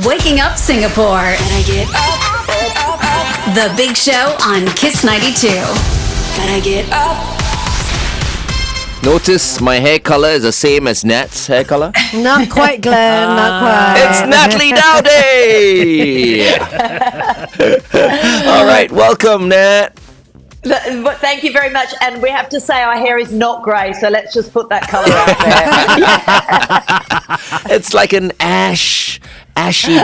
Waking Up Singapore. Gotta get up. The Big Show on Kiss 92. Gotta get up. Notice my hair color is the same as Nat's hair color? Not quite, Glenn. Not quite. It's Natalie Dau Day! All right, welcome, Nat. Thank you very much. And we have to say our hair is not grey, so let's just put that colour out there. It's like an ashy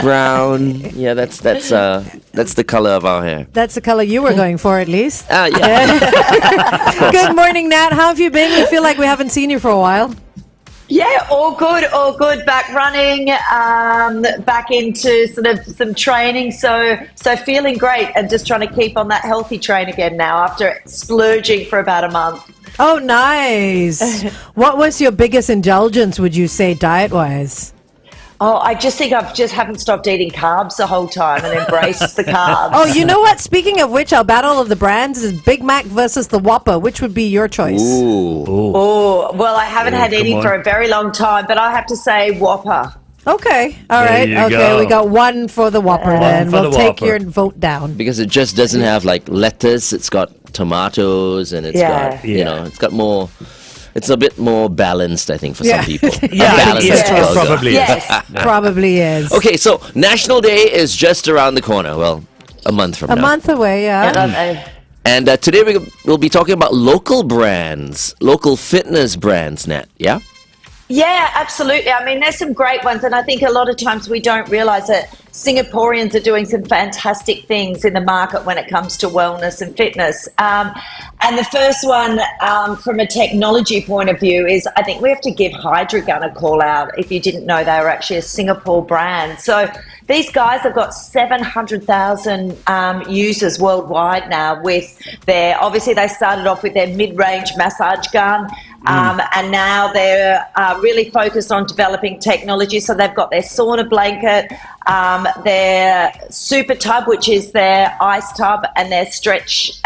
brown. Yeah, that's the color of our hair. That's the color you were going for, at least. Yeah. Good morning, Nat. How have you been? We feel like we haven't seen you for a while. Yeah, all good. Back running, back into sort of some training. So feeling great and just trying to keep on that healthy train again now after splurging for about a month. Oh, nice. What was your biggest indulgence, would you say, diet-wise? Oh, I just think I just haven't stopped eating carbs the whole time and embraced the carbs. Oh, you know what? Speaking of which, our battle of the brands is Big Mac versus the Whopper. Which would be your choice? Oh, well, I haven't had any for a very long time, but I have to say Whopper. Okay. All right. There you go. We got one for the Whopper then. for We'll the take Whopper. your vote down. Because it just doesn't have like lettuce. It's got tomatoes and it's got, it's got more... It's a bit more balanced, I think, for some people. Probably is. Yes. Probably is. Okay, so National Day is just around the corner. Well, a month from now. A month away, yeah. And today we'll be talking about local brands, local fitness brands, Nat. Yeah? Yeah, absolutely. I mean, there's some great ones, and I think a lot of times we don't realise that Singaporeans are doing some fantastic things in the market when it comes to wellness and fitness. And the first one, from a technology point of view, is I think we have to give Hydragun a call out. If you didn't know, they were actually a Singapore brand. So these guys have got 700,000 users worldwide now with their, obviously they started off with their mid-range massage gun, and now they're really focused on developing technology. So they've got their sauna blanket, their super tub, which is their ice tub, and their stretch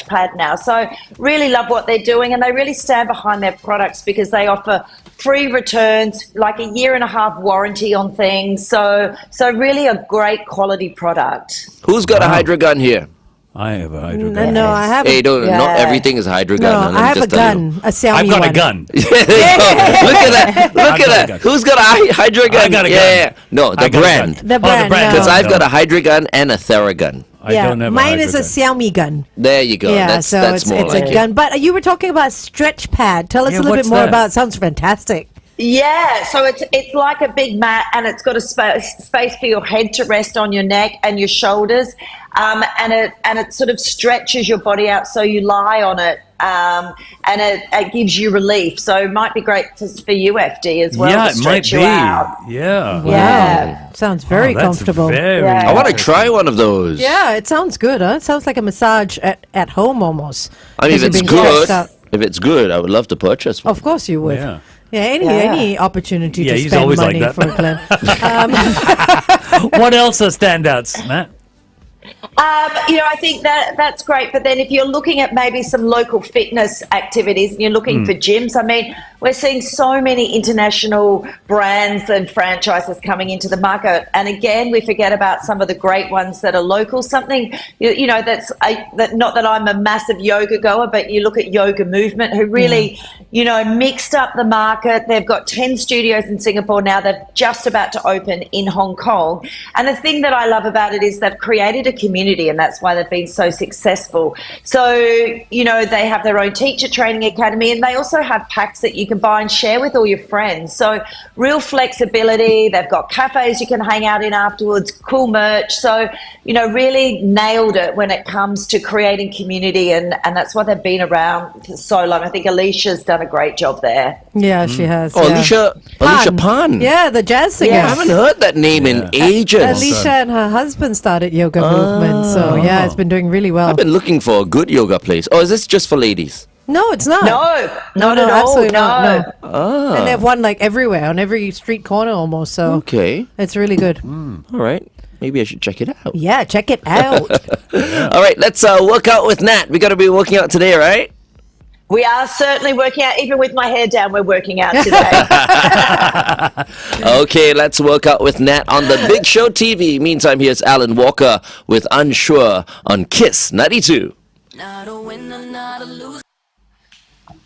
pad now. So really love what they're doing, and they really stand behind their products because they offer free returns, like a 1.5 year warranty on things. So really a great quality product. Who's got a Hydragun here? I have a Hydragun. No, I have. Hey, not everything is Hydragun. No, Let me I have just a tell gun, you. a Xiaomi I've got one. a gun. There you go. Look at that. Look at that. gun. Who's got a Hydragun? I got a gun. Yeah. No, the I got a brand. gun. The brand, no. Because I've got a Hydragun and a Theragun. I don't have mine a is a Hydragun. Xiaomi gun. There you go. Yeah, that's so it's more like a it. gun. But you were talking about stretch pad. Tell us a little bit what's more that? about it. Sounds fantastic. Yeah, so it's like a big mat, and it's got a space for your head to rest on your neck and your shoulders, and it sort of stretches your body out so you lie on it, and it gives you relief. So it might be great for you, FD, as well. Yeah, to it might stretch be. you out. Yeah. Yeah. Sounds very That's comfortable. very Yeah. I want to try one of those. Yeah, it sounds good, huh? It sounds like a massage at home almost. I mean, if Because it's you're being good, stretched out. if it's good, I would love to purchase one. Of course you would. Yeah. Any opportunity Yeah, to he's spend always like money that. for Glenn. What else are standouts, Matt? I think that's great. But then if you're looking at maybe some local fitness activities and you're looking for gyms, I mean, we're seeing so many international brands and franchises coming into the market. And again, we forget about some of the great ones that are local. Something, that not that I'm a massive yoga goer, but you look at Yoga Movement, who really, mixed up the market. They've got 10 studios in Singapore now. They're just about to open in Hong Kong. And the thing that I love about it is they've created a community, and that's why they've been so successful. So, they have their own teacher training academy, and they also have packs that you can buy and share with all your friends. So real flexibility. They've got cafes you can hang out in afterwards, cool merch. So, really nailed it when it comes to creating community, and that's why they've been around for so long. I think Alicia's done a great job there. Yeah, she has. Oh, yeah. Alicia Pan. Yeah, the jazz singer. I haven't heard that name in ages. Alicia and her husband started Yoga Movement, so yeah, it's been doing really well. I've been looking for a good yoga place. Oh, is this just for ladies? No, it's not. No, not at all. Absolutely not. No. No. Ah. And they have one like everywhere, on every street corner almost. So Okay. it's really good. All right. Maybe I should check it out. Yeah, check it out. All right, let's work out with Nat. We got to be working out today, right? We are certainly working out. Even with my hair down, we're working out today. Okay, let's work out with Nat on the Big Show TV. Meantime, here's Alan Walker with Unsure on Kiss 92.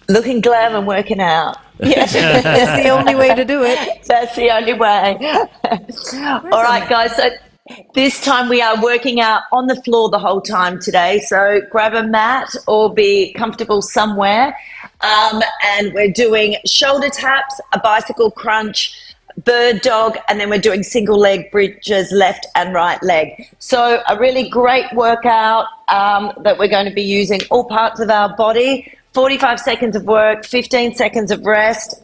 Looking glam and working out. Yeah. That's the only way to do it. That's the only way. All right, guys. So this time we are working out on the floor the whole time today. So grab a mat or be comfortable somewhere. And we're doing shoulder taps, a bicycle crunch, bird dog, and then we're doing single leg bridges, left and right leg. So a really great workout that we're going to be using all parts of our body. 45 seconds of work, 15 seconds of rest.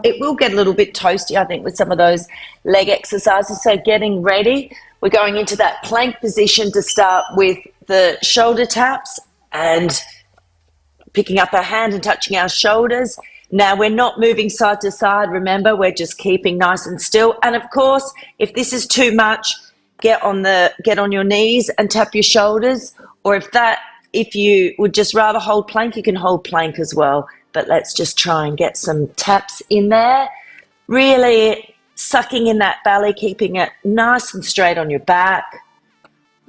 It will get a little bit toasty, I think, with some of those leg exercises. So getting ready. We're going into that plank position to start with the shoulder taps and picking up our hand and touching our shoulders. Now, we're not moving side to side. Remember, we're just keeping nice and still. And, of course, if this is too much, get on your knees and tap your shoulders. Or if you would just rather hold plank, you can hold plank as well. But let's just try and get some taps in there. Really sucking in that belly, keeping it nice and straight on your back.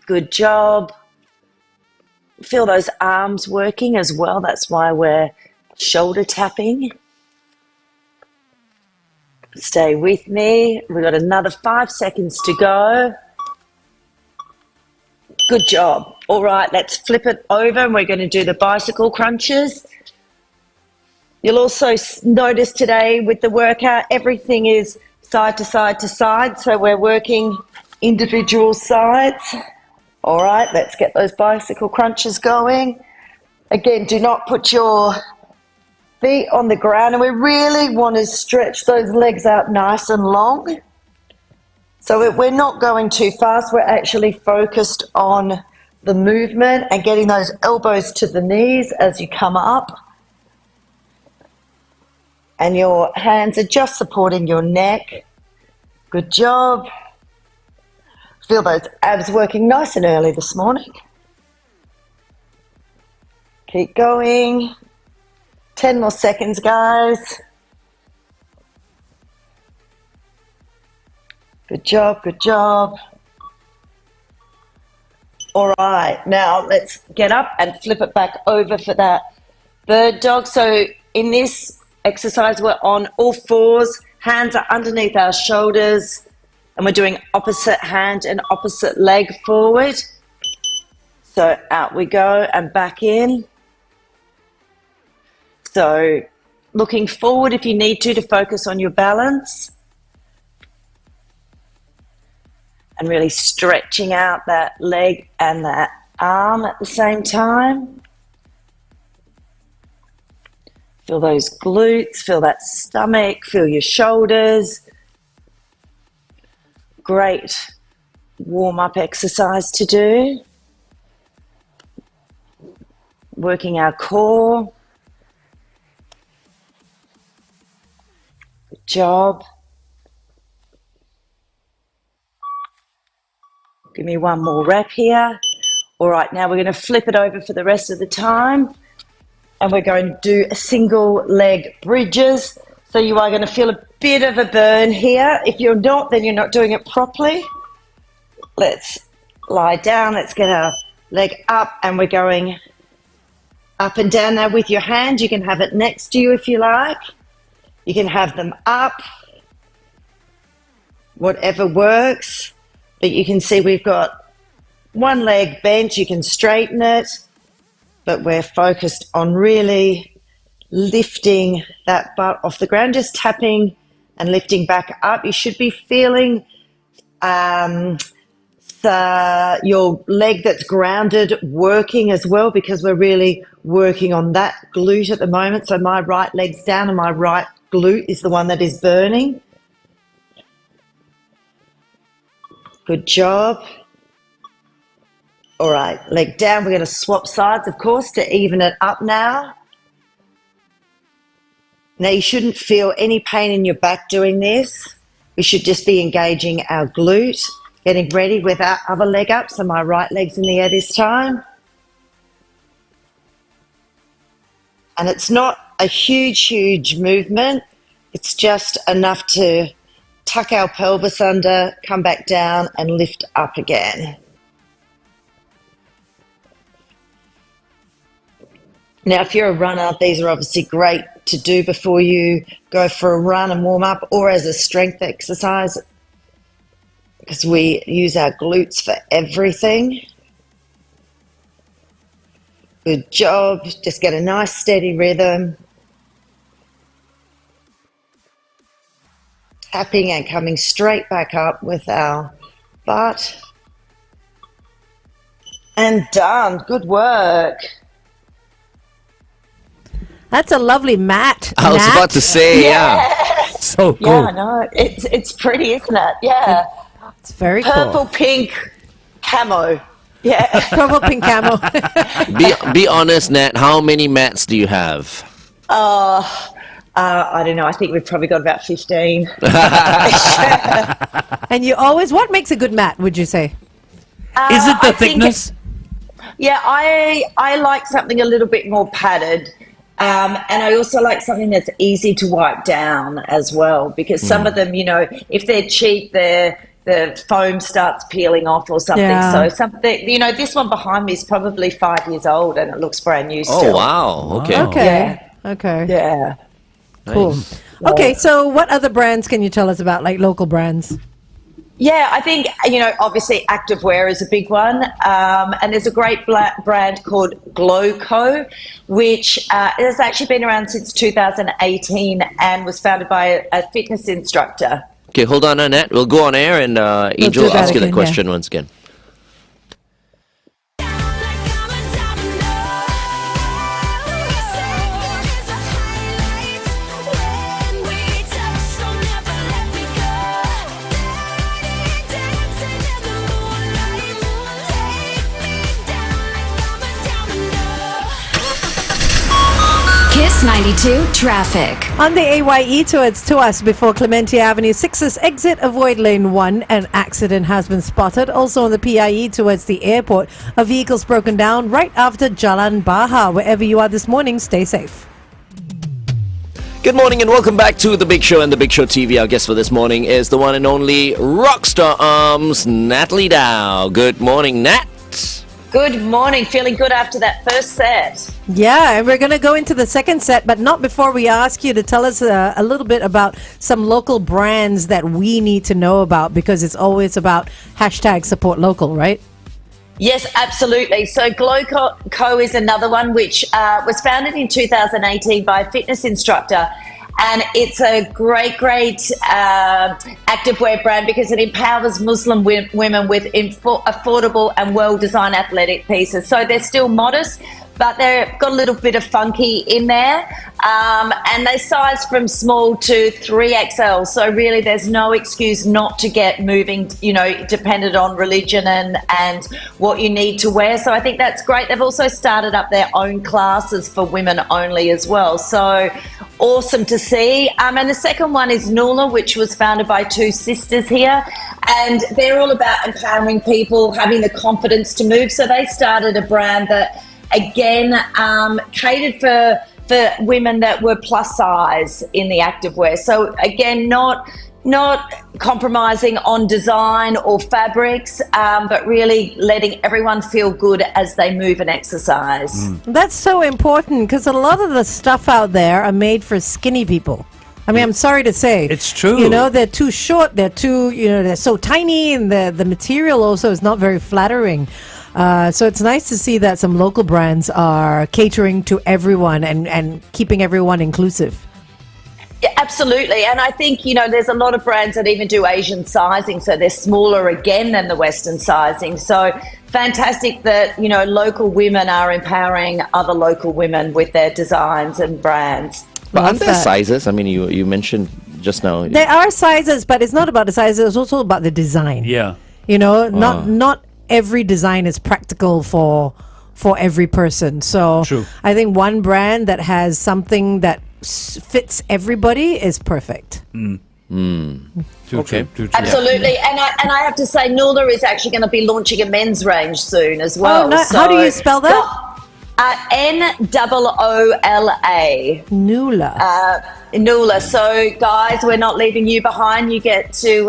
Good job. Feel those arms working as well. That's why we're shoulder tapping. Stay with me. We've got another 5 seconds to go. Good job. All right, let's flip it over and we're going to do the bicycle crunches. You'll also notice today with the workout, everything is side to side to side. So we're working individual sides. All right, let's get those bicycle crunches going. Again, do not put your feet on the ground. And we really want to stretch those legs out nice and long. So we're not going too fast. We're actually focused on the movement and getting those elbows to the knees as you come up. And your hands are just supporting your neck. Good job. Feel those abs working nice and early this morning. Keep going. 10 more seconds, guys. Good job, good job. All right, now let's get up and flip it back over for that bird dog. So in this exercise, we're on all fours. Hands are underneath our shoulders. And we're doing opposite hand and opposite leg forward. So out we go and back in. So looking forward if you need to focus on your balance. And really stretching out that leg and that arm at the same time. Feel those glutes, feel that stomach, feel your shoulders. Great warm-up exercise to do. Working our core. Good job. Give me one more rep here. All right, now we're going to flip it over for the rest of the time. And we're going to do a single leg bridges. So you are going to feel a bit of a burn here. If you're not, then you're not doing it properly. Let's lie down. Let's get our leg up and we're going up and down. Now with your hand, you can have it next to you if you like. You can have them up, whatever works. But you can see we've got one leg bent. You can straighten it, but we're focused on really lifting that butt off the ground, just tapping and lifting back up. You should be feeling your leg that's grounded working as well, because we're really working on that glute at the moment. So my right leg's down and my right glute is the one that is burning. Good job. All right, leg down. We're going to swap sides, of course, to even it up now. Now, you shouldn't feel any pain in your back doing this. We should just be engaging our glute, getting ready with our other leg up. So my right leg's in the air this time. And it's not a huge movement. It's just enough to tuck our pelvis under, come back down and lift up again. Now, if you're a runner, these are obviously great to do before you go for a run and warm up, or as a strength exercise, because we use our glutes for everything. Good job. Just get a nice steady rhythm. Tapping and coming straight back up with our butt. And done. Good work. That's a lovely mat. I was about to say, yeah. So cool. Yeah, no, it's pretty, isn't it? Yeah. It's very Purple, cool. pink, camo. Yeah. Purple, pink camo. Be honest, Nat. How many mats do you have? I don't know. I think we've probably got about 15. And you always, what makes a good mat, would you say? Is it the thickness? I like something a little bit more padded. And I also like something that's easy to wipe down as well, because some of them, if they're cheap, the foam starts peeling off or something. Yeah. So something, this one behind me is probably 5 years old and it looks brand new still. Oh, wow. Okay. Okay. Okay. Yeah. Cool. Okay, so what other brands can you tell us about, like local brands? Yeah, I think, obviously activewear is a big one. And there's a great brand called Glowco, which has actually been around since 2018 and was founded by a fitness instructor. Okay, hold on, Annette. We'll go on air and Angel will ask you the question once again. Kiss 92 traffic. On the AYE towards Tuas before Clementi Avenue 6's exit, avoid lane 1. An accident has been spotted. Also on the PIE towards the airport, a vehicle's broken down right after Jalan Baha. Wherever you are this morning, stay safe. Good morning and welcome back to The Big Show and The Big Show TV. Our guest for this morning is the one and only Rockstararms, Natalie Dau. Good morning, Nat. Good morning. Feeling good after that first set. Yeah, and we're going to go into the second set, but not before we ask you to tell us a little bit about some local brands that we need to know about, because it's always about #support_local, right? Yes, absolutely. So Glowco is another one which was founded in 2018 by a fitness instructor. And it's a great activewear brand because it empowers Muslim women with affordable and well-designed athletic pieces. So they're still modest, but they've got a little bit of funky in there. And they size from small to 3XL. So really there's no excuse not to get moving, dependent on religion and what you need to wear. So I think that's great. They've also started up their own classes for women only as well. So awesome to see. And the second one is Nula, which was founded by two sisters here. And they're all about empowering people, having the confidence to move. So they started a brand that, again, catered for women that were plus size in the activewear. So again, not compromising on design or fabrics, but really letting everyone feel good as they move and exercise. That's so important, because a lot of the stuff out there are made for skinny people. I mean, I'm sorry to say. It's true. They're too short, they're so tiny, and the material also is not very flattering. So it's nice to see that some local brands are catering to everyone and keeping everyone inclusive. Yeah, absolutely. And I think, there's a lot of brands that even do Asian sizing, so they're smaller again than the Western sizing. So fantastic that, local women are empowering other local women with their designs and brands. But aren't there sizes? I mean, you mentioned just now. There are sizes, but it's not about the size. It's also about the design. Yeah. Not every design is practical for every person. So True. I think one brand that has something that fits everybody is perfect. True. Absolutely. And I have to say, Nula is actually going to be launching a men's range soon as well. How do you spell that? Noola. Noola. Noola. So, guys, we're not leaving you behind. You get to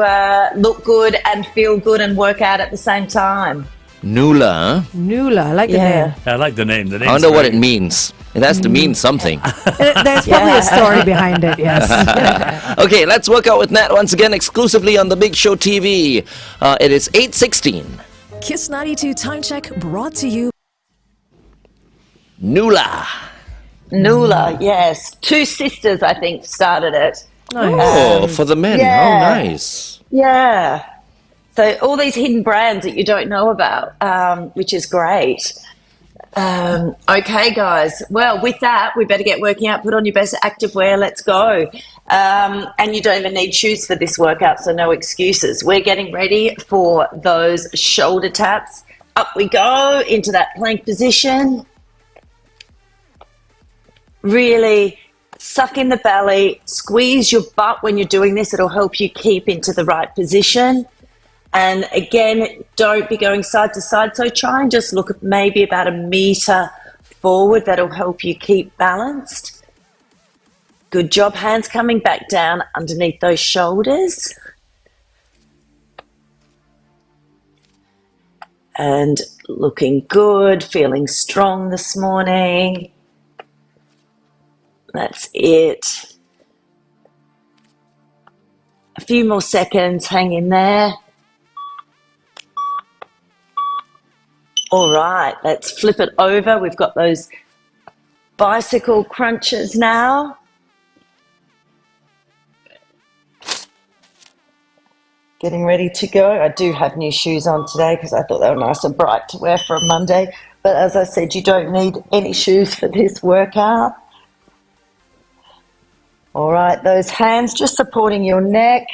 look good and feel good and work out at the same time. Noola, huh? Noola. I like the Yeah. name. I like the name. The I wonder what it means. It has to mean something. There's probably a story behind it, yes. Okay, let's work out with Nat once again exclusively on The Big Show TV. It is 8:16. Kiss 92 Time Check brought to you. Noola. Noola, yes. Two sisters, I think, started it. Nice. Oh, for the men. yeah. Oh, nice. Yeah. So all these hidden brands that you don't know about, which is great. Okay, guys. Well, with that, we better get working out. Put on your best activewear. Let's go. And you don't even need shoes for this workout, so no excuses. We're getting ready for those shoulder taps. Up we go into that plank position. Really suck in the belly. Squeeze your butt when you're doing this. It'll help you keep into the right position. And again, don't be going side to side. So try and just look at maybe about 1 meter forward. That'll help you keep balanced. Good job. Hands coming back down underneath those shoulders. And looking good, feeling strong this morning. That's it. A few more seconds. Hang in there. All right, let's flip it over. We've got those bicycle crunches now. Getting ready to go. I do have new shoes on today because I thought they were nice and bright to wear for a Monday. But as I said, you don't need any shoes for this workout. All right, those hands just supporting your neck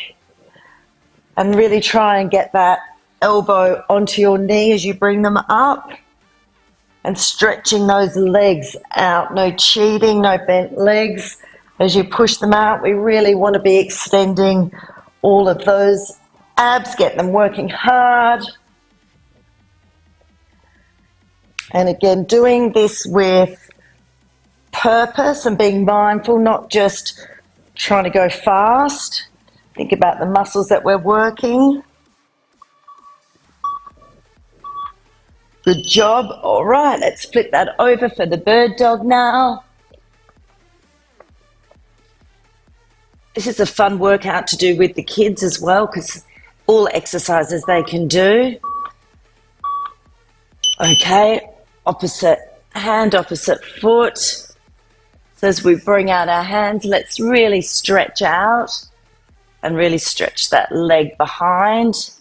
and really try and get that elbow onto your knee as you bring them up and stretching those legs out. No cheating, no bent legs. As you push them out, we really want to be extending all of those abs, get them working hard. And again, doing this with purpose and being mindful, not just trying to go fast. Think about the muscles that we're working. Good job. All right, let's flip that over for the bird dog now. This is a fun workout to do with the kids as well because all exercises they can do. Okay, opposite hand, opposite foot. So as we bring out our hands, let's really stretch out and really stretch that leg behind.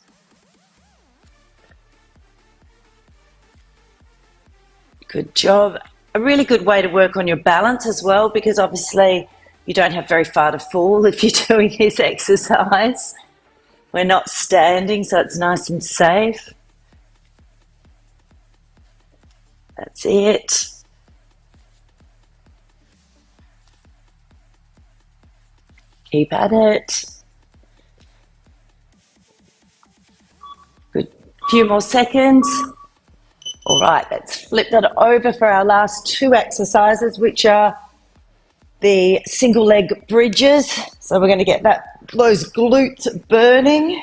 Good job. A really good way to work on your balance as well because obviously you don't have very far to fall if you're doing this exercise. We're not standing, so it's nice and safe. That's it. Keep at it. Good. Few more seconds. All right, let's flip that over for our last two exercises, which are the single leg bridges. So we're going to get those glutes burning.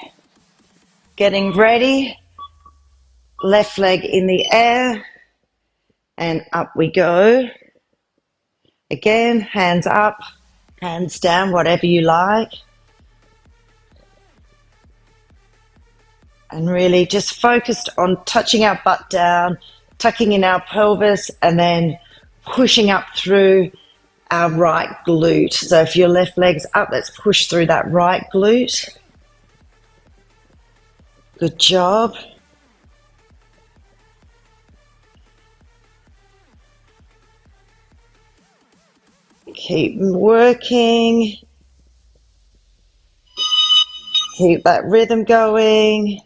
Getting ready. Left leg in the air. And up we go. Again, hands up, hands down, whatever you like. And really just focused on touching our butt down, tucking in our pelvis, and then pushing up through our right glute. So if your left leg's up, let's push through that right glute. Good job. Keep working. Keep that rhythm going.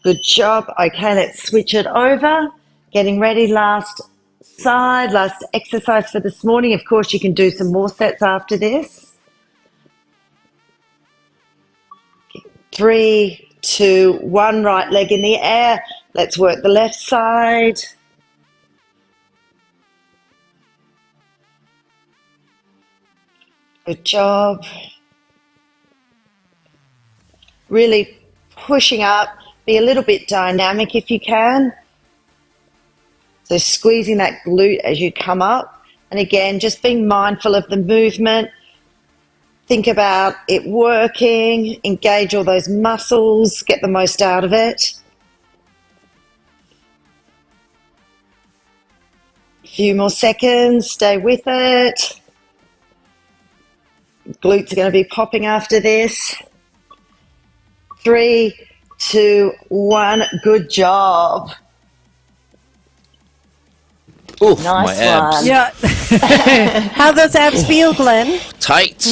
Good job. Okay, let's switch it over. Getting ready, last side, last exercise for this morning. Of course, you can do some more sets after this. 3, 2, 1, right leg in the air, Let's work the left side. Good job. Really pushing up. Be a little bit dynamic if you can. So squeezing that glute as you come up. And again, just being mindful of the movement. Think about it working. Engage all those muscles. Get the most out of it. A few more seconds. Stay with it. Glutes are going to be popping after this. 3, 2, 1. Good job. Oof, Nice my abs. one. Yeah. How those abs feel, Glenn? Tight.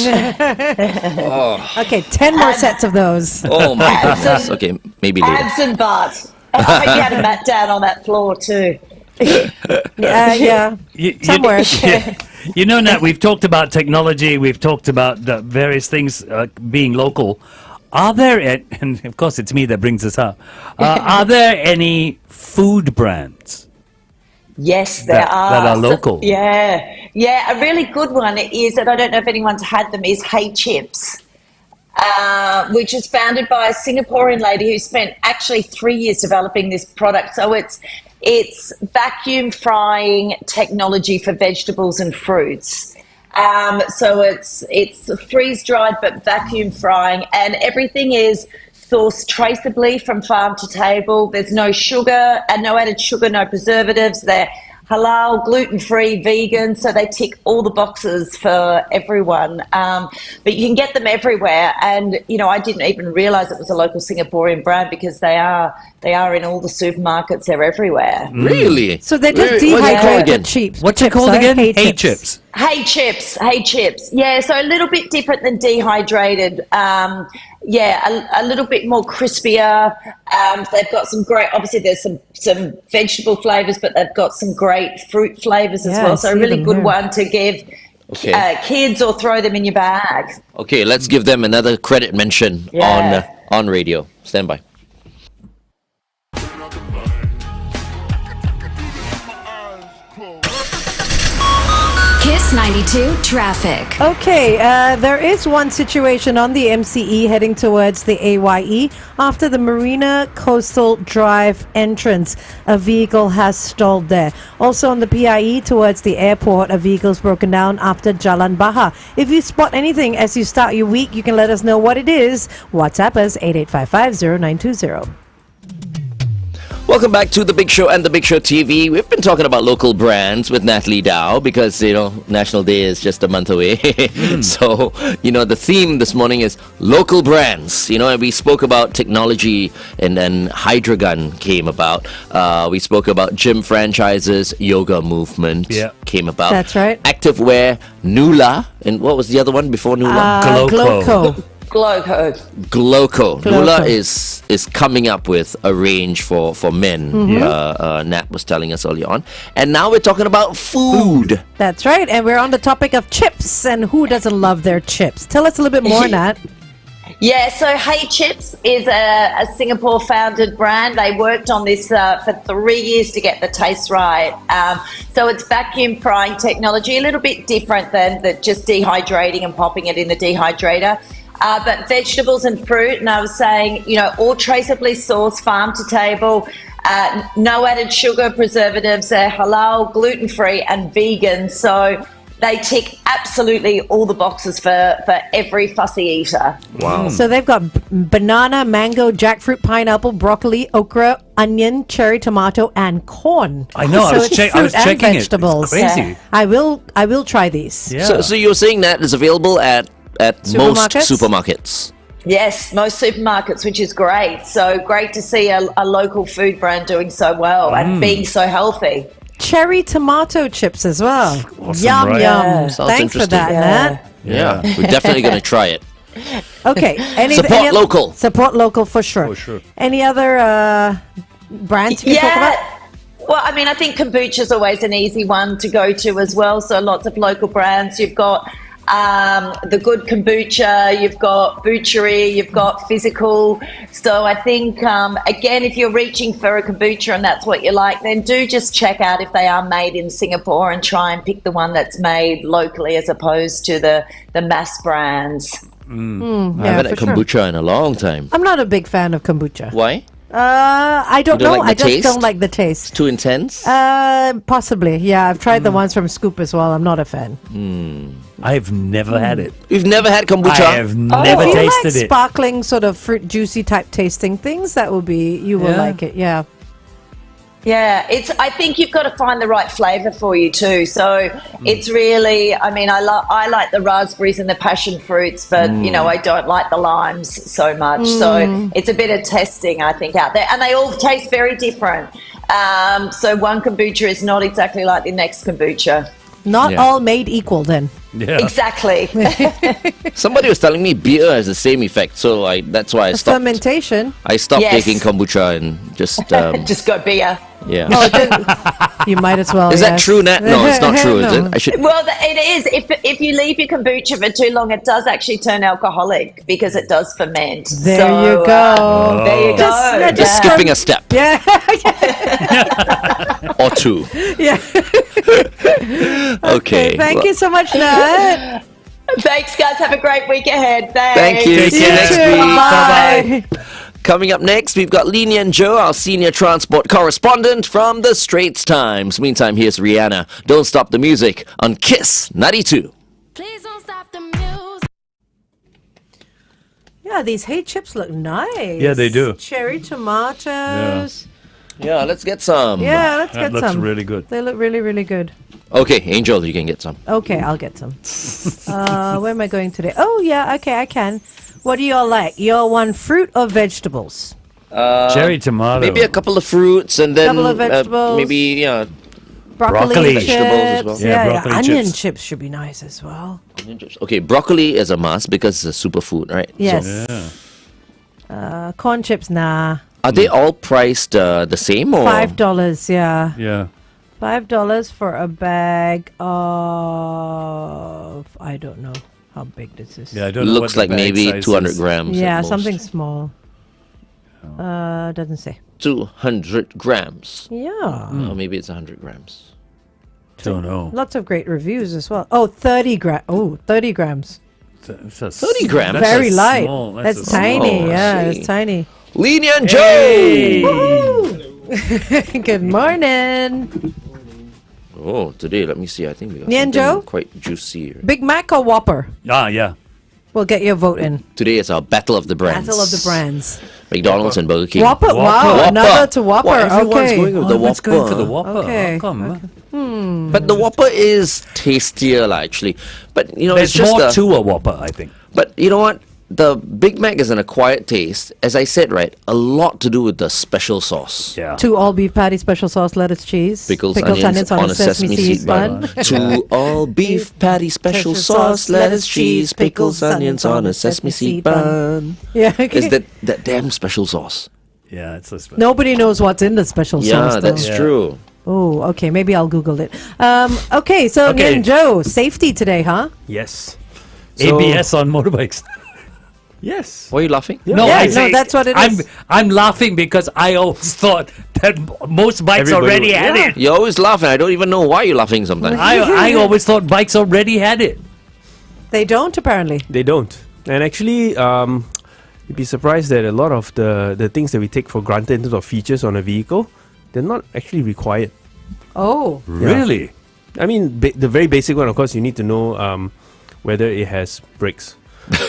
Okay, 10 more sets of those. Oh my goodness. Okay, maybe later. Abs and butt. I hope you had a mat down on that floor too. Yeah. Somewhere. You know, Nat, we've talked about technology. We've talked about the various things being local. Are there, and of course it's me that brings this up, are there any food brands? Yes, there are. That are local. Yeah, a really good one is, and I don't know if anyone's had them, is Hey Chips, which is founded by a Singaporean lady who spent actually 3 years developing this product. So it's vacuum frying technology for vegetables and fruits. So it's freeze dried but vacuum frying, and everything is sourced traceably from farm to table. There's no sugar and no added sugar, no preservatives. They're halal, gluten-free, vegan, so they tick all the boxes for everyone. But you can get them everywhere, and I didn't even realise it was a local Singaporean brand because they are in all the supermarkets. They're everywhere. Really? So they're just What's it called dehydrated again? chips. What's it called sorry? again? Hey chips. Hey chips. Yeah, so a little bit different than dehydrated. A little bit more crispier. They've got some great, obviously there's some vegetable flavours, but they've got some great fruit flavours as Yeah, well. I So a see really them good here. one to give kids or throw them in your bag. Okay, let's give them another credit mention Yeah. on radio. Stand by. Kiss 92 traffic. Okay, there is one situation on the MCE heading towards the AYE after the Marina Coastal Drive entrance. A vehicle has stalled there. Also on the PIE towards the airport, a vehicle's broken down after Jalan Baha. If you spot anything as you start your week, you can let us know what it is. WhatsApp us 88550920. Welcome back to The Big Show and The Big Show TV. We've been talking about local brands with Natalie Dau because, National Day is just a month away. So, the theme this morning is local brands. And we spoke about technology, and then Hydragun came about. We spoke about gym franchises, yoga movement came about. That's right. Activewear, Nula, and what was the other one before Nula? Gloco. Gloco. Nula is coming up with a range for men. Nat was telling us earlier on. And now we're talking about food. That's right, and we're on the topic of chips, and who doesn't love their chips? Tell us a little bit more, Nat. Yeah, so Hey Chips is a Singapore-founded brand. They worked on this for 3 years to get the taste right. So it's vacuum frying technology, a little bit different than just dehydrating and popping it in the dehydrator. But vegetables and fruit, and I was saying, all traceably sourced, farm to table, no added sugar, preservatives, they're halal, gluten-free and vegan. So they tick absolutely all the boxes for every fussy eater. Wow. So they've got banana, mango, jackfruit, pineapple, broccoli, okra, onion, cherry tomato, and corn. I know, So I was it's checking fruit and it. vegetables. It's crazy. I will try these. Yeah. So you're saying that is available at most supermarkets? Yes, most supermarkets, which is great. So great to see a local food brand doing so well and being so healthy. Cherry tomato chips as well. Awesome, Yum, right? yum. Yeah. Sounds Thanks for interesting. that, Nat. Yeah, we're definitely going to try it. Okay. Support local. Support local for sure. For sure. Any other brands you can talk about? Well, I mean, I think kombucha is always an easy one to go to as well. So lots of local brands. You've got the good kombucha, you've got butchery, you've got physical. So I think, again, if you're reaching for a kombucha and that's what you like, then do just check out if they are made in Singapore and try and pick the one that's made locally as opposed to the mass brands. I haven't had kombucha in a long time. I'm not a big fan of kombucha. Why? I don't You don't know. like the I just taste? don't like the taste. Too intense? Possibly. Yeah, I've tried the ones from Scoop as well. I'm not a fan. I've never had it. You've never had kombucha? I have never if you tasted like it. sparkling sort of fruit juicy type tasting things, that will be you will Yeah. like it. Yeah. Yeah, I think you've got to find the right flavour for you too. So it's really, I mean, I like the raspberries and the passion fruits, but I don't like the limes so much. So it's a bit of testing, I think, out there, and they all taste very different. So one kombucha is not exactly like the next kombucha. Not Yeah. all made equal then. Yeah. Exactly. Somebody was telling me beer has the same effect, so that's why I The stopped. fermentation. I stopped Yes. taking kombucha and just Just go beer. yeah. Oh, you might as well. Is that yes. true, Nat? No, it's not true, is No. it? I should. Well, it is. If you leave your kombucha for too long, it does actually turn alcoholic because it does ferment. There you go. There you go. Just skipping a step Yeah. or two. Yeah. Okay. Thank well, you so much, Nat. Thanks, guys. Have a great week ahead. Thanks. Thank you. See you You next too. week. Bye. Coming up next, we've got Lini and Joe, our senior transport correspondent from the Straits Times. Meantime, here's Rihanna. Don't Stop the Music on Kiss 92. Please don't stop the music. Yeah, these hay chips look nice. Yeah, they do. Cherry tomatoes. Yeah, let's get some. Yeah, let's That get looks some. really good. They look really, really good. Okay, Angel, you can get some. Okay, I'll get some. Where am I going today? Oh, yeah, okay, I can. What do y'all like? Y'all want fruit or vegetables? Cherry tomato. Maybe a couple of fruits and then Couple of vegetables. maybe Broccoli. chips. Vegetables as well. Yeah, Yeah, broccoli onion chips. chips should be nice as well. Okay, broccoli is a must because it's a superfood, right? Yes. Yeah. Corn chips, nah. Are they all priced the same or $5, yeah. Yeah. $5 for a bag of I don't know how big this is. Yeah, I don't know. looks what like the bag maybe size 200 is. grams. Yeah, at most. something small. Doesn't say. 200 grams. Yeah. Or maybe it's 100 grams. Don't know. Lots of great reviews as well. Oh, 30 grams. Oh, 30 grams. It's a 30 grams? that's a Very light. small- That's a tiny. small- Yeah, I see. it's tiny. Lini and Hey! Joe! Good morning. Oh, today, let me see. I think we got Nian something Joe? quite juicy. Big Mac or Whopper? Ah, yeah. We'll get your vote in. Today is our Battle of the Brands. Battle of the brands. McDonald's and Burger King. Whopper. Wow, Whopper. another to Whopper. Why everyone's Okay. going with the Everyone's Whopper? going for the Whopper. Okay. How come? But the Whopper is tastier, lah, actually. But, There's it's just more to a Whopper, I think. But you know what? The Big Mac is an acquired taste. As I said, right, a lot to do with the special sauce. Yeah. 2 all beef patty, special sauce, lettuce, cheese. Pickles, onions on a sesame seed bun. 2 all beef patty, special sauce, lettuce, cheese, pickles, onions on a sesame seed bun. Yeah, okay. Is that damn special sauce? Yeah, it's a special. Nobody knows what's in the special sauce. Yeah, though. that's Yeah. true. Oh, okay. Maybe I'll Google it. Okay, so Okay. Nian Joe, safety today, huh? Yes. So- ABS on motorbikes. Yes. Why are you laughing? No, Yeah, I no, say, that's what it is. I'm laughing because I always thought that most bikes Everybody already would- had yeah. it. You're always laughing. I don't even know why you're laughing sometimes. I always thought bikes already had it. They don't, apparently. They don't. And actually, you'd be surprised that a lot of the things that we take for granted in terms of features on a vehicle, they're not actually required. Oh. Really? I mean, the very basic one, of course, you need to know whether it has brakes.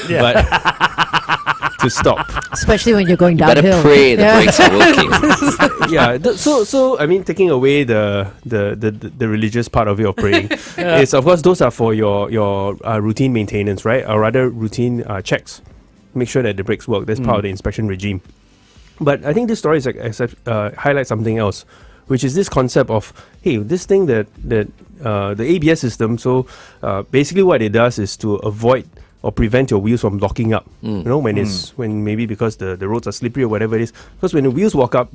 Yeah. But to stop. Especially when you're going Better downhill. pray the Yeah. brakes are working. Yeah. So I mean, taking away the religious part of it of praying is, of course, those are for your routine maintenance, right? Or rather, routine checks. Make sure that the brakes work. That's part of the inspection regime. But I think this story highlights something else, which is this concept of, hey, this thing that the ABS system. So basically, what it does is to avoid or prevent your wheels from locking up. You know, when maybe because the roads are slippery or whatever it is. Because when the wheels lock up,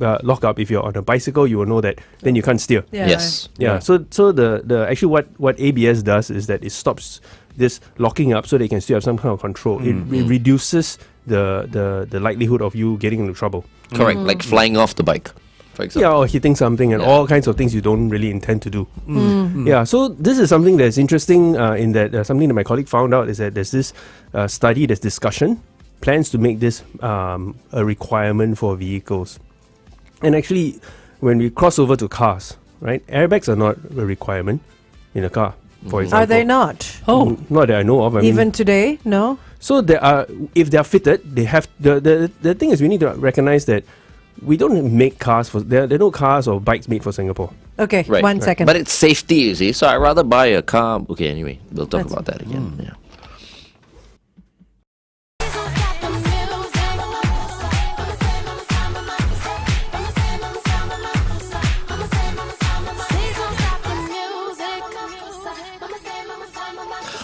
if you're on a bicycle, you will know that then you can't steer. Yeah. Yes. Yeah. So the actually what ABS does is that it stops this locking up so they can still have some kind of control. It reduces the likelihood of you getting into trouble. Correct, like flying off the bike, for example. Yeah, or hitting something and all kinds of things you don't really intend to do. Yeah, so this is something that's interesting in that something that my colleague found out is that there's this study, there's discussion, plans to make this a requirement for vehicles. And actually, when we cross over to cars, right, airbags are not a requirement in a car, for example. Are they not? Oh, Not that I know of. I Even mean, today? No? so there are, if they are fitted, they have the thing is we need to recognize that we don't make cars for there are no cars or bikes made for Singapore. Okay, Right. 1 second. But it's safety, you see. So I'd rather buy a car. Okay, anyway, we'll talk That's- about that again. Yeah.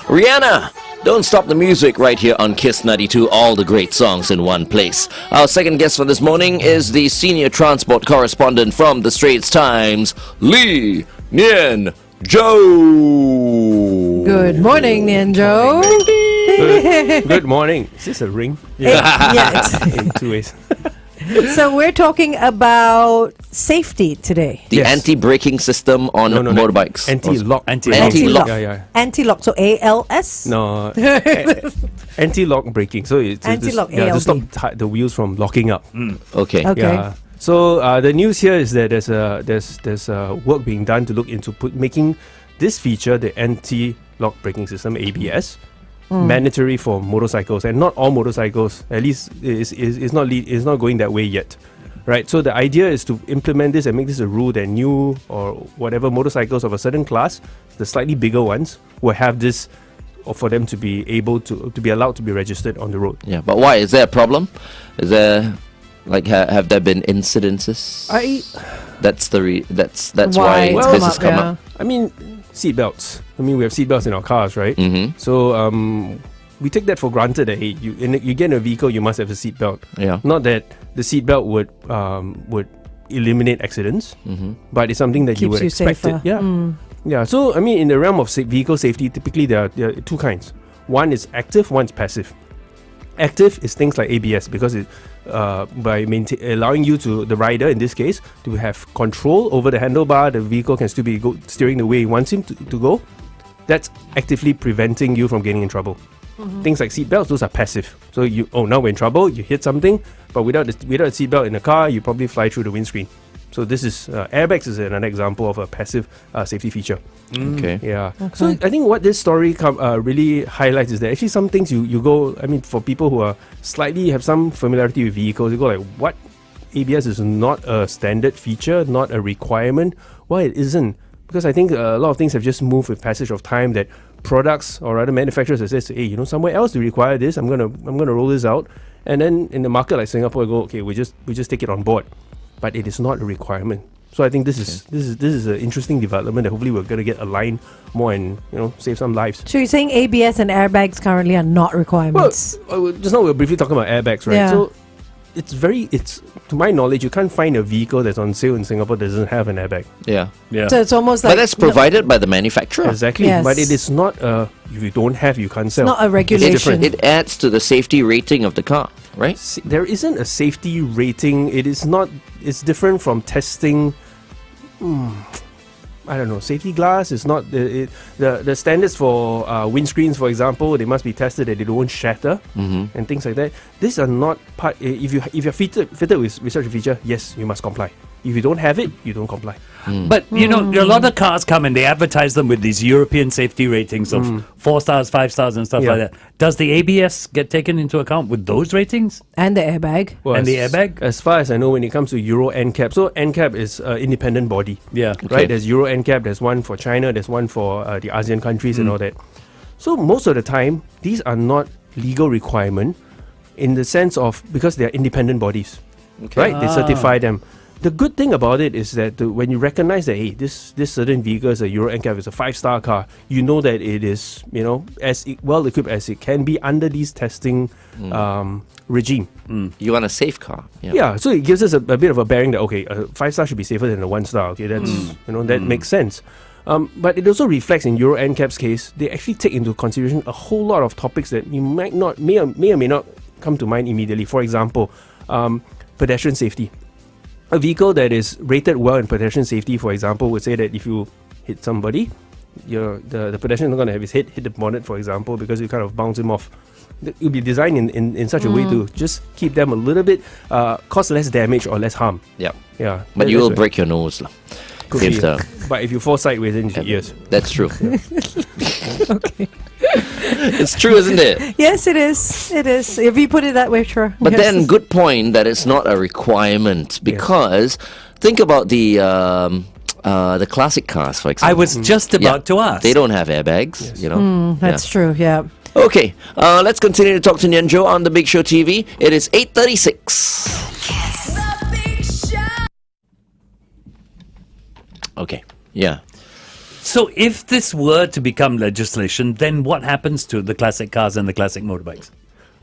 Rihanna, don't stop the music right here on Kiss 92, all the great songs in one place. Our second guest for this morning is the senior transport correspondent from the Straits Times, Lee Nian Zhou. Good morning, Nianjo. Good morning. Is this a ring? Yes. In two ways. So we're talking about safety today. The Yes. anti-braking system on No, motorbikes. Anti-lock. Anti-lock. Yeah. Anti-lock. So ALS? No. Anti-lock braking. So it's Anti-lock, to ALB. stop the wheels from locking up. Okay. Okay. Yeah. So the news here is that there's work being done to look into making this feature, the anti-lock braking system (ABS), mandatory for motorcycles, and not all motorcycles. At least is not going that way yet, right? So the idea is to implement this and make this a rule that new or whatever motorcycles of a certain class, the slightly bigger ones, will have this, or for them to be able to be allowed to be registered on the road. Yeah, but why? Is there a problem? Is there, like, have there been incidences? That's why Why this has come yeah. up. I mean, seatbelts. I mean, we have seatbelts in our cars, right? Mm-hmm. So we take that for granted that hey, you get in a vehicle, you must have a seatbelt. Yeah. Not that the seatbelt would eliminate accidents, but it's something that you Keeps would you expect safer. it. Yeah. Yeah. So I mean, in the realm of vehicle safety, typically there are two kinds. One is active, one is passive. Active is things like ABS because it by allowing you to, the rider in this case, to have control over the handlebar, the vehicle can still be steering the way it wants him to go. That's actively preventing you from getting in trouble. Things like seatbelts, those are passive. So now we're in trouble, you hit something, but without a seatbelt in the car, you probably fly through the windscreen. So this is airbags is another example of a passive safety feature. Okay. Yeah. So I think what this story really highlights is that actually some things you go, I mean, for people who are slightly have some familiarity with vehicles, you go like, what? ABS is not a standard feature, not a requirement. Why it isn't? Because I think a lot of things have just moved with passage of time, that products or other manufacturers have said, hey, somewhere else they require this, I'm gonna roll this out. And then in the market like Singapore, we go, okay, we just take it on board. But it is not a requirement. So I think this is an interesting development that hopefully we're going to get aligned more and save some lives. So you're saying ABS and airbags currently are not requirements? Well, just now we were briefly talking about airbags, right? Yeah. So it's to my knowledge, you can't find a vehicle that's on sale in Singapore that doesn't have an airbag. Yeah. yeah. So it's almost like But that's provided by the manufacturer. Exactly. Yes. But it is not if you don't have, you can't sell. not a regulation. It adds to the safety rating of the car, right? There isn't a safety rating. It is not. It's different from testing. I don't know. Safety glass is not the standards for windscreens, for example. They must be tested that they don't shatter and things like that. These are not part. If you're fitted with such a feature, yes, you must comply. If you don't have it, you don't comply. But a lot of cars come and they advertise them with these European safety ratings of 4 stars, 5 stars, and stuff Yeah. like that. Does the ABS get taken into account with those ratings? And the airbag. And the airbag? As far as I know, when it comes to Euro NCAP, so NCAP is an independent body. Yeah. Right, there's Euro NCAP, there's one for China, there's one for the ASEAN countries and all that. So most of the time, these are not legal requirement in the sense of, because they are independent bodies, right? They certify them. The good thing about it is that when you recognize that, hey, this certain vehicle is a Euro NCAP, is a 5-star car, you know that it is, as well equipped as it can be under these testing regime. You want a safe car. Yeah, so it gives us a bit of a bearing that, okay, a 5-star should be safer than a 1-star. Okay, that's that makes sense. But it also reflects in Euro NCAP's case. They actually take into consideration a whole lot of topics that you may or may not come to mind immediately. For example, pedestrian safety. A vehicle that is rated well in pedestrian safety, for example, would say that if you hit somebody, the pedestrian is not going to have his head hit the bonnet, for example, because you kind of bounce him off. It will be designed in such a way to just keep them a little bit, cause less damage or less harm. Yep. Yeah. But you will break your nose. Could be. But if you fall sideways, then you yes. That's true. Okay. It's true, isn't it? Yes, it is. It is. If you put it that way, sure. But Yes. then, good point that it's not a requirement because think about the classic cars, for example. I was just about to ask. They don't have airbags, you know. That's true. Yeah. Okay, let's continue to talk to Nyanjo on the Big Show TV. It is 8:36. Okay, yeah. So if this were to become legislation, then what happens to the classic cars and the classic motorbikes?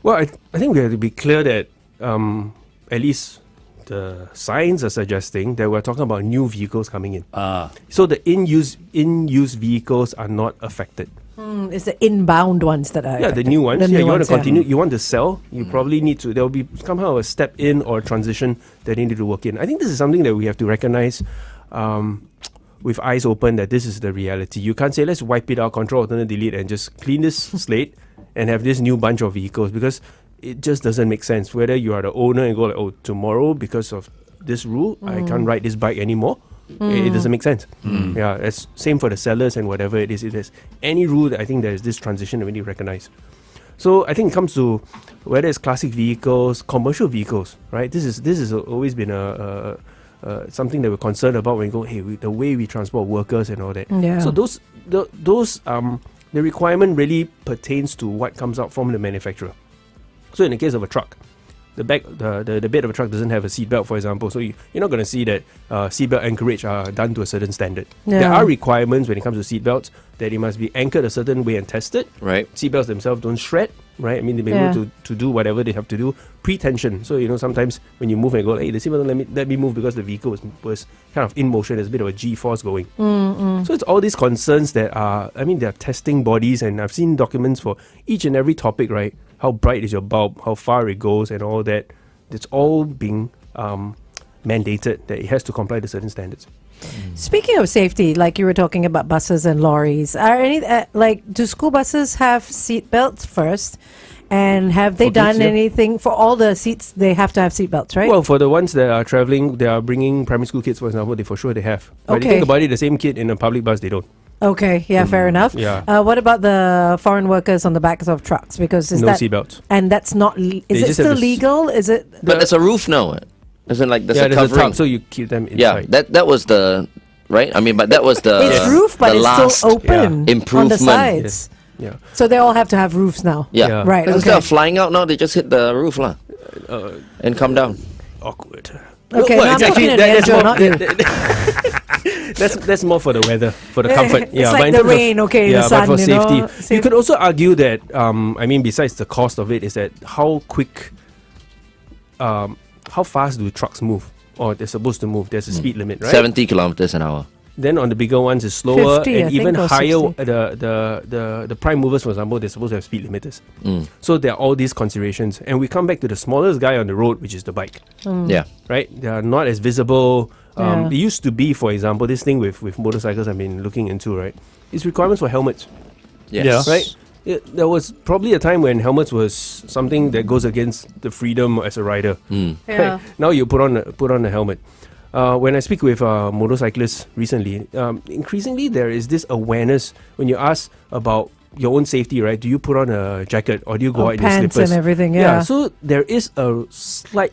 Well, I think we have to be clear that at least the signs are suggesting that we're talking about new vehicles coming in. So the in-use vehicles are not affected. It's the inbound ones that are. Yeah, the new ones. The Yeah, new you want ones, to continue. You want to sell. You probably need to. There will be somehow a step in or a transition that you need to work in. I think this is something that we have to recognize with eyes open that this is the reality. You can't say let's wipe it out, Control Alternate Delete, and just clean this slate and have this new bunch of vehicles because it just doesn't make sense. Whether you are the owner and go like, oh, tomorrow because of this rule, I can't ride this bike anymore. It doesn't make sense. Yeah, it's same for the sellers and whatever it is. If there's any rule, I think there is this transition that we need to recognize. So I think it comes to whether it's classic vehicles, commercial vehicles, right? This has always been something that we're concerned about when we go, hey, the way we transport workers and all that. Yeah. So the requirement really pertains to what comes out from the manufacturer. So in the case of a truck, the bed of a truck doesn't have a seatbelt, for example. So you're not going to see that seatbelt anchorage are done to a certain standard. Yeah. There are requirements when it comes to seatbelts that it must be anchored a certain way and tested. Right. Seatbelts themselves don't shred, right? I mean, they may be able to do whatever they have to do. Pre-tension. So, sometimes when you move and go, hey, the seatbelt don't let me move because the vehicle was kind of in motion. There's a bit of a G-force going. So it's all these concerns that are, they're testing bodies, and I've seen documents for each and every topic, right? How bright is your bulb, how far it goes and all that. It's all being mandated that it has to comply to certain standards. Speaking of safety, like you were talking about buses and lorries, are any do school buses have seat belts first? And have they done anything for all the seats? They have to have seat belts, right? Well, for the ones that are traveling, they are bringing primary school kids, for example, they have. But you think about it, the same kid in a public bus, they don't. Okay, fair enough. Yeah. What about the foreign workers on the backs of trucks? Because No seatbelts. And that's not. Is it still legal? Is it? But there's a roof now. Isn't like there's a there's covering. a top, so you keep them inside. Yeah, that was the right. But that was the It's roof, but the it's last still open on the improvement. sides. Yeah. So they all have to have roofs now. Yeah. Right. But instead of flying out now, they just hit the roof and come down. Awkward. Okay, Well, now it's I'm actually talking to Andrew, not you. that's more for the weather, for the comfort. It's Yeah, like but in the terms of- rain, okay, the Yeah, sun, but for you know, safety, same. you could also argue that besides the cost of it, is that how fast do trucks move, or they're supposed to move? There's a speed limit, right? 70 kilometers an hour. Then on the bigger ones, it's slower 50, I and think, even or higher. 60. The prime movers, for example, they're supposed to have speed limiters. So there are all these considerations, and we come back to the smallest guy on the road, which is the bike. Yeah. Right? They are not as visible. Yeah. It used to be, for example, this thing with motorcycles I've been looking into, right? It's requirements for helmets, Yes. right? There was probably a time when helmets was something that goes against the freedom as a rider. Yeah. Right? Now you put on a helmet. When I speak with motorcyclists recently, increasingly there is this awareness when you ask about your own safety, right? Do you put on a jacket or do you go out in your Pants slippers? and everything, Yeah, so there is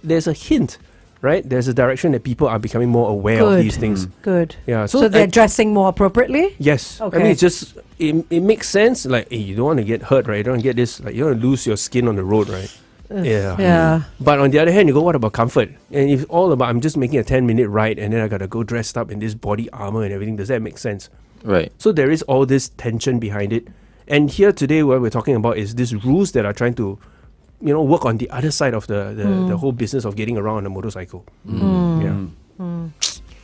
there's a hint, right? There's a direction that people are becoming more aware of these things. Good. Yeah, So they're dressing more appropriately? Yes. I Okay. mean, it's just, it makes sense. Like, hey, you don't want to get hurt, right? You don't want to get this, like, you don't want to lose your skin on the road, right? Yeah. Yeah. But on the other hand, you go, what about comfort? And if all about, I'm just making a 10-minute ride and then I got to go dressed up in this body armor and everything, does that make sense? Right. So there is all this tension behind it. And here today, what we're talking about is these rules that are trying to, work on the other side of the whole business of getting around on a motorcycle. Yeah.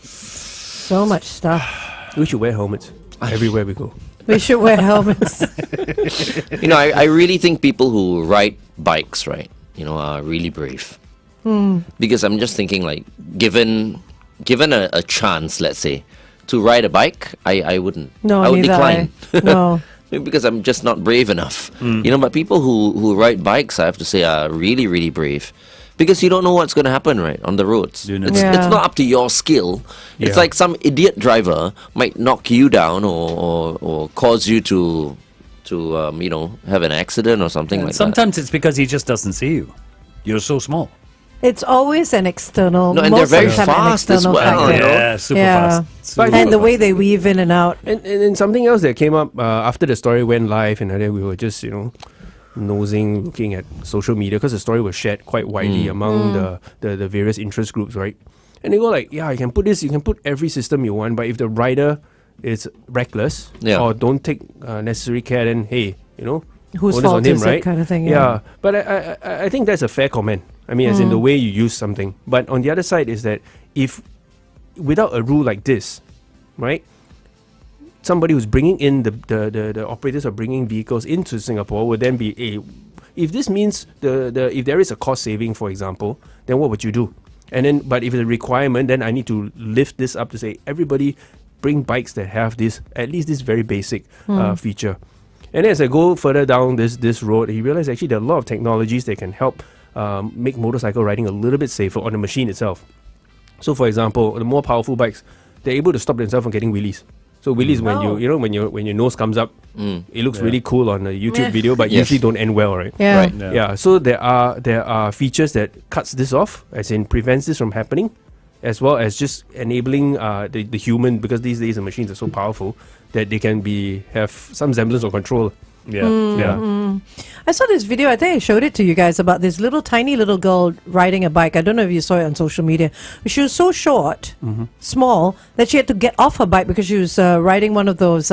So much stuff. We should wear helmets. everywhere we go. We should wear helmets. I really think people who ride bikes, right, are really brave. Because I'm just thinking, like, given a chance, let's say, to ride a bike, I wouldn't. No, I would neither decline. No. Because I'm just not brave enough. But people who ride bikes, I have to say, are really, really brave. Because you don't know what's going to happen, right, on the roads. It's not up to your skill. It's like some idiot driver might knock you down or cause you to have an accident or something like that. Sometimes it's because he just doesn't see you. You're so small. It's always an external. No, and they're most of very the time, an fast as external well. factor. Yeah, super Yeah. fast. Super And the fast. way they weave in and out. And something else that came up after the story went live, and then we were just, nosing, looking at social media, because the story was shared quite widely among the various interest groups, right? And they go like, you can put this, you can put every system you want, but if the rider is reckless or don't take necessary care, then hey, Whose onus fault on him, is right? it kind of thing? Yeah, but I think that's a fair comment. I mean, as in the way you use something. But on the other side is that if, without a rule like this, right, somebody who's bringing in the operators of bringing vehicles into Singapore would then be if this means if there is a cost saving, for example, then what would you do? And then, but if it's a requirement, then I need to lift this up to say everybody bring bikes that have this, at least this very basic feature. And as I go further down this road, you realize actually there are a lot of technologies that can help make motorcycle riding a little bit safer on the machine itself. So, for example, the more powerful bikes, they're able to stop themselves from getting wheelies. So wheelies, when your nose comes up, it looks really cool on a YouTube video, but usually don't end well, right? Yeah. Right. Yeah. So there are features that cuts this off, as in prevents this from happening, as well as just enabling the human, because these days the machines are so powerful that they can have some semblance of control. I saw this video, I think I showed it to you guys, about this tiny little girl riding a bike. I don't know if you saw it on social media. But she was so short, small, that she had to get off her bike because she was riding one of those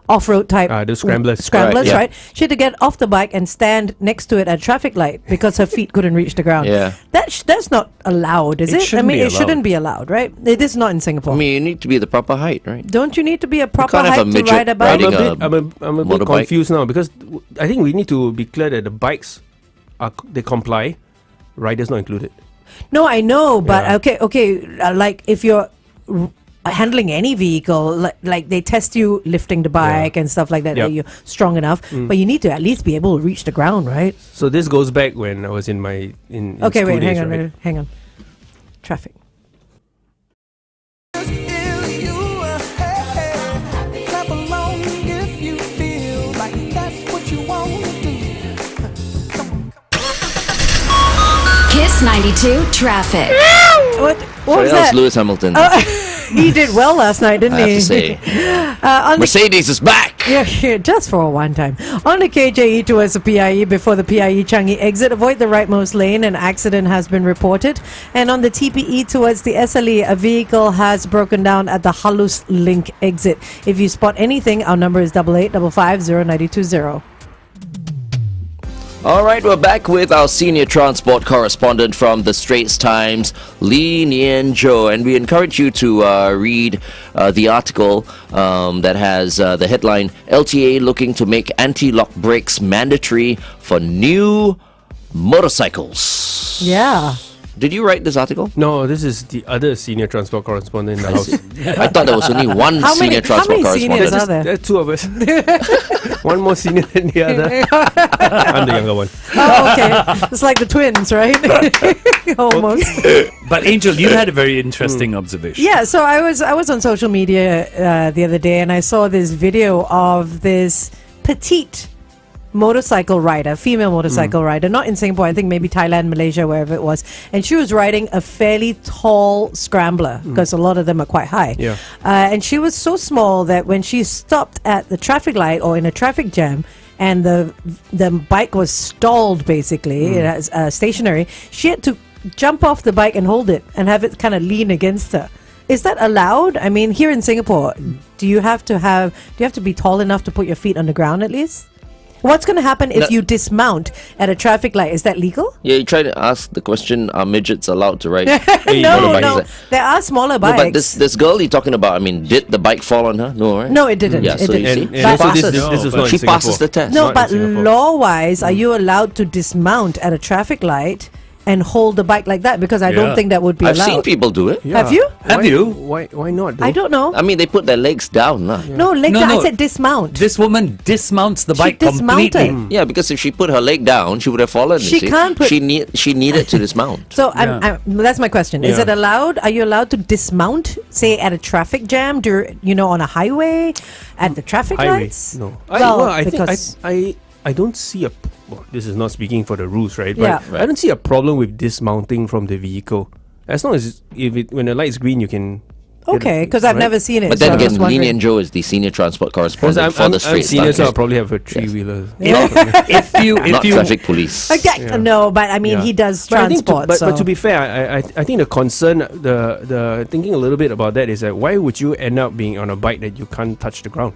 off-road type the scramblers. Right? She had to get off the bike and stand next to it at a traffic light because her feet couldn't reach the ground. Yeah. That's not allowed, is it? I mean, it shouldn't be allowed, right? It is not in Singapore. I mean, you need to be the proper height, right? Don't you need to be a proper can't have height a to midget ride a bike? riding I'm a bit motorbike. confused now, because I think we need to be clear that the bikes they comply, riders not included. No, I know, but Yeah. okay. Like if you're handling any vehicle, like they test you lifting the bike and stuff like that, Yep. that you're strong enough, but you need to at least be able to reach the ground, right? So this goes back when I was in my in Okay, school wait, days, hang on, right? hang on. Traffic. Kiss 92 traffic. What Sorry, was that was that? Lewis Hamilton. He did well last night, didn't I he? have to say. On the Mercedes is back! Yeah, just for a one time. On the KJE towards the PIE, before the PIE Changi exit, avoid the rightmost lane. An accident has been reported. And on the TPE towards the SLE, a vehicle has broken down at the Halus Link exit. If you spot anything, our number is 885550 All right, we're back with our senior transport correspondent from the Straits Times, Lee Nian Zhou, and we encourage you to read the article that has the headline, LTA looking to make anti-lock brakes mandatory for new motorcycles. Yeah. Did you write this article? No, this is the other senior transport correspondent in the house. I thought there was only one How many- senior how transport many seniors correspondent. are there? There are two of us. One more senior than the other. I'm the younger one. Oh, okay. It's like the twins, right? Almost. But Angel, you had a very interesting observation. Yeah, so I was on social media the other day, and I saw this video of this petite motorcycle rider, female motorcycle rider, not in Singapore, I think maybe Thailand, Malaysia, wherever it was, and she was riding a fairly tall scrambler because a lot of them are quite high. Yeah. And she was so small that when she stopped at the traffic light or in a traffic jam, and the bike was stalled, basically, it has, stationary, she had to jump off the bike and hold it and have it kind of lean against her. Is that allowed? I mean, here in Singapore, do you have to be tall enough to put your feet on the ground at least? What's going to happen if No. you dismount at a traffic light? Is that legal? Yeah, you try to ask the question: are midgets allowed to ride? No, motorbikes? no. There are smaller No, bikes. but this girl you're talking about, I mean, did the bike fall on her? No, right? No, it didn't. Yeah, It so you didn't. see, And also passes. this is not She in Singapore. passes the test. No, Not in but Singapore. law-wise, are you allowed to dismount at a traffic light and hold the bike like that? Because I don't Yeah. think that would be I've allowed. seen people do it. Yeah. Have you? Have Why- you? Why not? Though? I don't know. I mean, they put their legs down, lah. No, like No, that. I no. said dismount. This woman dismounts the She bike dismounted. completely. Yeah, because if she put her leg down, she would have fallen. you She see. can't put- She needed to dismount. So Yeah. that's my question. Is Yeah. it allowed? Are you allowed to dismount, say, at a traffic jam, on a highway, at the traffic Highway. lights? No. Well, I think because- I don't see a. Well, this is not speaking for the rules, right? Yeah. But I don't see a problem with dismounting from the vehicle, as long as when the light's green, you can. get Okay, it, because I've right? never seen it. But so then I'm again, just wondering. Lenient Joe is the senior transport Because correspondent for the I'm Straits senior, so I'll Times. probably have a three-wheeler. If you Not traffic police. Okay, Yeah. no, but I mean, Yeah. he does But I think transport. but to be fair, I think the concern, the thinking a little bit about that is that why would you end up being on a bike that you can't touch the ground?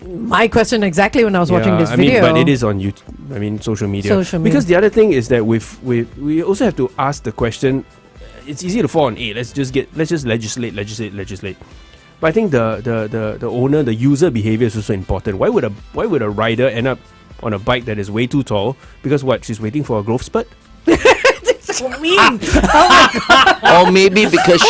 my question exactly when I was watching this I mean, video. but it is on YouTube. I mean, social media. Social Because the other thing is that we also have to ask the question. It's easy to fall on let's just legislate. But I think the owner, the user behavior is also important. Why would a rider end up on a bike that is way too tall? Because what? She's waiting for a growth spurt? mean. Or maybe because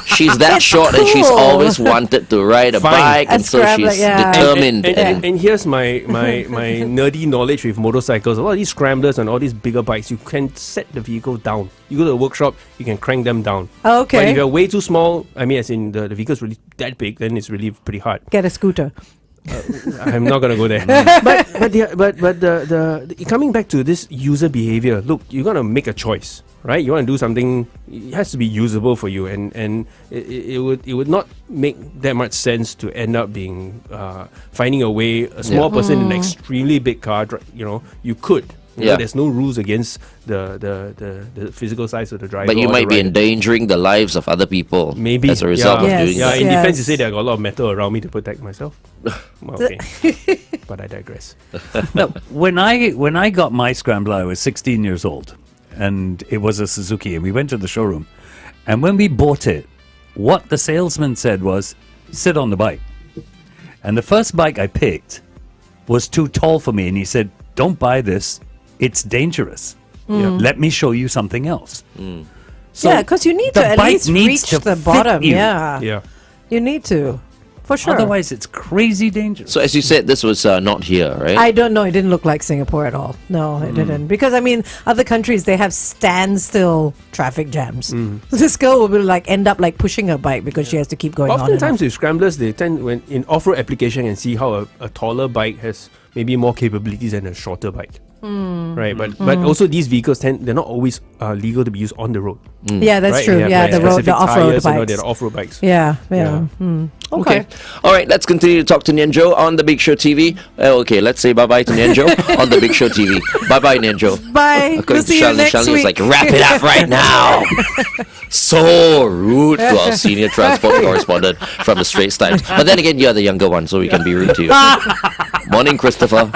she's that It's short and she's cool. always wanted to ride a Fine. bike, A and so scrambler, she's yeah. determined. And here's my nerdy knowledge with motorcycles. A lot of these scramblers and all these bigger bikes, you can set the vehicle down. You go to the workshop, you can crank them down. But Okay. if you're way too small, I mean, as in the vehicle's really that big, then it's really pretty hard. Get a scooter. I'm not gonna go there. but the coming back to this user behavior. Look, you're gonna make a choice, right? You want to do something. It has to be usable for you, and it would not make that much sense to end up being finding a way. A small person in an extremely big car, you could. You know, Yeah. there's no rules against the physical size of the driver. But you or might the be rider. endangering the lives of other people. Maybe as a result yeah. of doing Yeah, that. in defense, you Yes. say that I got a lot of metal around me to protect myself. Well, okay, but I digress. No, when I got my scrambler, I was 16 years old, and it was a Suzuki, and we went to the showroom, and when we bought it, what the salesman said was, "Sit on the bike." And the first bike I picked was too tall for me, and he said, "Don't buy this; it's dangerous. Let me show you something else." So Yeah, because you need the to at bike least needs reach to the fit bottom. you. Yeah. Yeah. You need to. For sure. Otherwise, it's crazy dangerous. So as you said, this was not here, right? I don't know. It didn't look like Singapore at all. No, it didn't. Because, I mean, other countries, they have standstill traffic jams. This girl will end up pushing her bike because she has to keep going on. and Oftentimes with scramblers, they tend when in off-road application and see how a taller bike has maybe more capabilities than a shorter bike. Right, but also these vehicles they're not always legal to be used on the road. off. Yeah, that's right? true. They have, Yeah, like, the specific off-road tires, bikes. they're off-road bikes. Yeah, yeah. Yeah. Okay. All right, let's continue to talk to Nianjo on the Big Show TV. Okay, let's say bye-bye to Nianjo on the Big Show TV. Bye-bye, Nianjo. Bye. According We'll to see you Shalini, next Shalini week. was like, wrap it up right now. So rude to our senior transport correspondent from the Straits Times. But then again, you're the younger one, so we can be rude to you. Morning, Christopher.